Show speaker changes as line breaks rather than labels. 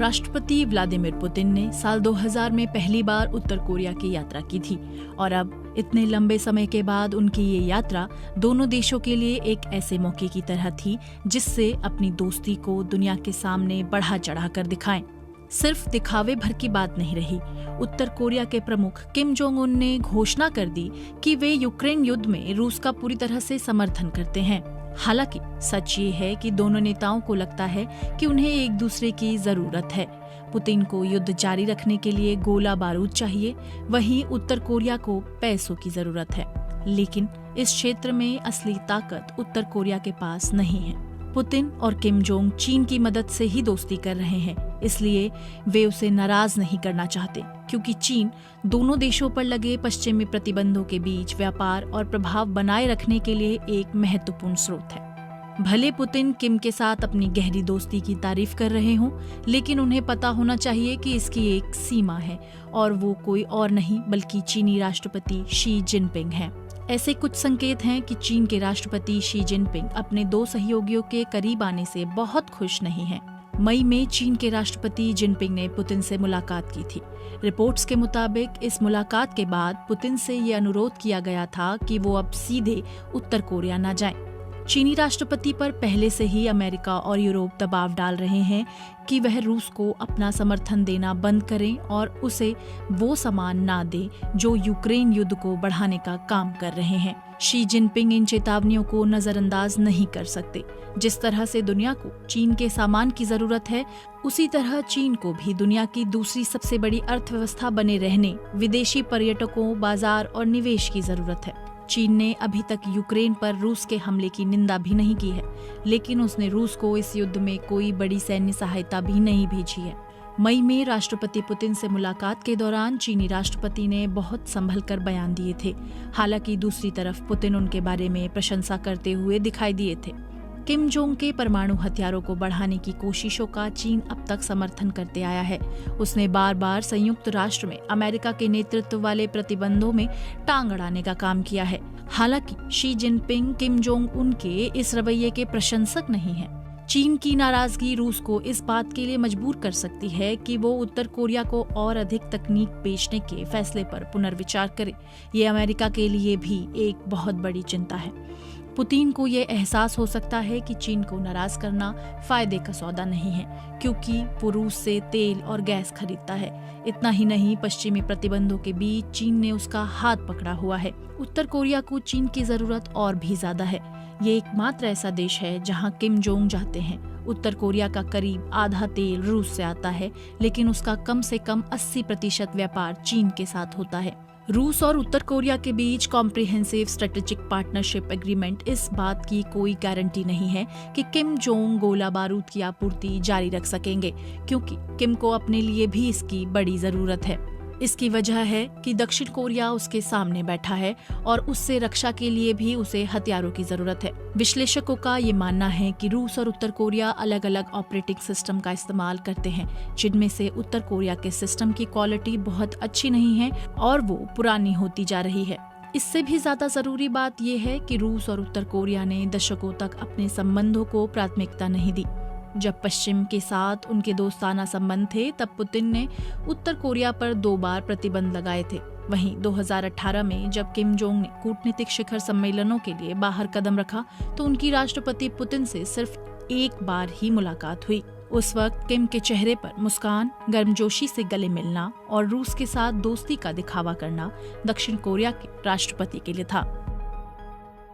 राष्ट्रपति Vladimir Putin ने साल 2000 में पहली बार उत्तर कोरिया की यात्रा की थी और अब इतने लंबे समय के बाद उनकी ये यात्रा दोनों देशों के लिए एक ऐसे मौके की तरह थी जिससे अपनी दोस्ती को दुनिया के सामने बढ़ा चढ़ा कर दिखाएं। सिर्फ दिखावे भर की बात नहीं रही। उत्तर कोरिया के प्रमुख किम जोंग उन ने घोषणा कर दी कि वे यूक्रेन युद्ध में रूस का पूरी तरह से समर्थन करते हैं। हालांकि सच ये है कि दोनों नेताओं को लगता है कि उन्हें एक दूसरे की जरूरत है। पुतिन को युद्ध जारी रखने के लिए गोला बारूद चाहिए, वहीं उत्तर कोरिया को पैसों की जरूरत है। लेकिन इस क्षेत्र में असली ताकत उत्तर कोरिया के पास नहीं है। पुतिन और किम जोंग चीन की मदद से ही दोस्ती कर रहे हैं, इसलिए वे उसे नाराज नहीं करना चाहते, क्योंकि चीन दोनों देशों पर लगे पश्चिमी प्रतिबंधों के बीच व्यापार और प्रभाव बनाए रखने के लिए एक महत्वपूर्ण स्रोत है। भले पुतिन किम के साथ अपनी गहरी दोस्ती की तारीफ कर रहे हों, लेकिन उन्हें पता होना चाहिए कि इसकी एक सीमा है और वो कोई और नहीं बल्कि चीनी राष्ट्रपति शी जिनपिंग हैं। ऐसे कुछ संकेत हैं कि चीन के राष्ट्रपति शी जिनपिंग अपने दो सहयोगियों के करीब आने से बहुत खुश नहीं हैं। मई में चीन के राष्ट्रपति जिनपिंग ने पुतिन से मुलाकात की थी। रिपोर्ट्स के मुताबिक इस मुलाकात के बाद पुतिन से ये अनुरोध किया गया था कि वो अब सीधे उत्तर कोरिया न जाएं। चीनी राष्ट्रपति पर पहले से ही अमेरिका और यूरोप दबाव डाल रहे हैं कि वह रूस को अपना समर्थन देना बंद करें और उसे वो सामान ना दे जो यूक्रेन युद्ध को बढ़ाने का काम कर रहे हैं। शी जिनपिंग इन चेतावनियों को नजरअंदाज नहीं कर सकते। जिस तरह से दुनिया को चीन के सामान की जरूरत है, उसी तरह चीन को भी दुनिया की दूसरी सबसे बड़ी अर्थव्यवस्था बने रहने, विदेशी पर्यटकों, बाजार और निवेश की जरूरत है। चीन ने अभी तक यूक्रेन पर रूस के हमले की निंदा भी नहीं की है, लेकिन उसने रूस को इस युद्ध में कोई बड़ी सैन्य सहायता भी नहीं भेजी है। मई में राष्ट्रपति पुतिन से मुलाकात के दौरान चीनी राष्ट्रपति ने बहुत संभल कर बयान दिए थे। हालांकि दूसरी तरफ पुतिन उनके बारे में प्रशंसा करते हुए दिखाई दिए थे। किम जोंग के परमाणु हथियारों को बढ़ाने की कोशिशों का चीन अब तक समर्थन करते आया है। उसने बार बार संयुक्त राष्ट्र में अमेरिका के नेतृत्व वाले प्रतिबंधों में टांग अड़ाने का काम किया है। हालांकि शी जिनपिंग किम जोंग उनके इस रवैये के प्रशंसक नहीं हैं। चीन की नाराजगी रूस को इस बात के लिए मजबूर कर सकती है कि वो उत्तर कोरिया को और अधिक तकनीक बेचने के फैसले पर पुनर्विचार करे। ये अमेरिका के लिए भी एक बहुत बड़ी चिंता है। पुतिन को ये एहसास हो सकता है कि चीन को नाराज करना फायदे का सौदा नहीं है, क्योंकि वो रूस से तेल और गैस खरीदता है। इतना ही नहीं, पश्चिमी प्रतिबंधों के बीच चीन ने उसका हाथ पकड़ा हुआ है। उत्तर कोरिया को चीन की जरूरत और भी ज्यादा है। ये एकमात्र ऐसा देश है जहां किम जोंग जाते हैं। उत्तर कोरिया का करीब आधा तेल रूस से आता है, लेकिन उसका कम से कम 80% व्यापार चीन के साथ होता है। रूस और उत्तर कोरिया के बीच कॉम्प्रिहेंसिव स्ट्रेटेजिक पार्टनरशिप एग्रीमेंट इस बात की कोई गारंटी नहीं है कि किम जोंग गोला बारूद की आपूर्ति जारी रख सकेंगे, क्योंकि किम को अपने लिए भी इसकी बड़ी जरूरत है। इसकी वजह है कि दक्षिण कोरिया उसके सामने बैठा है और उससे रक्षा के लिए भी उसे हथियारों की जरूरत है। विश्लेषकों का ये मानना है कि रूस और उत्तर कोरिया अलग अलग ऑपरेटिंग सिस्टम का इस्तेमाल करते हैं, जिनमें से उत्तर कोरिया के सिस्टम की क्वालिटी बहुत अच्छी नहीं है और वो पुरानी होती जा रही है। इससे भी ज्यादा जरूरी बात यह है कि रूस और उत्तर कोरिया ने दशकों तक अपने संबंधों को प्राथमिकता नहीं दी। जब पश्चिम के साथ उनके दोस्ताना संबंध थे, तब पुतिन ने उत्तर कोरिया पर 2 बार प्रतिबंध लगाए थे। वहीं 2018 में जब किम जोंग ने कूटनीतिक शिखर सम्मेलनों के लिए बाहर कदम रखा, तो उनकी राष्ट्रपति पुतिन से सिर्फ 1 बार ही मुलाकात हुई। उस वक्त किम के चेहरे पर मुस्कान, गर्मजोशी से गले मिलना और रूस के साथ दोस्ती का दिखावा करना दक्षिण कोरिया के राष्ट्रपति के लिए था।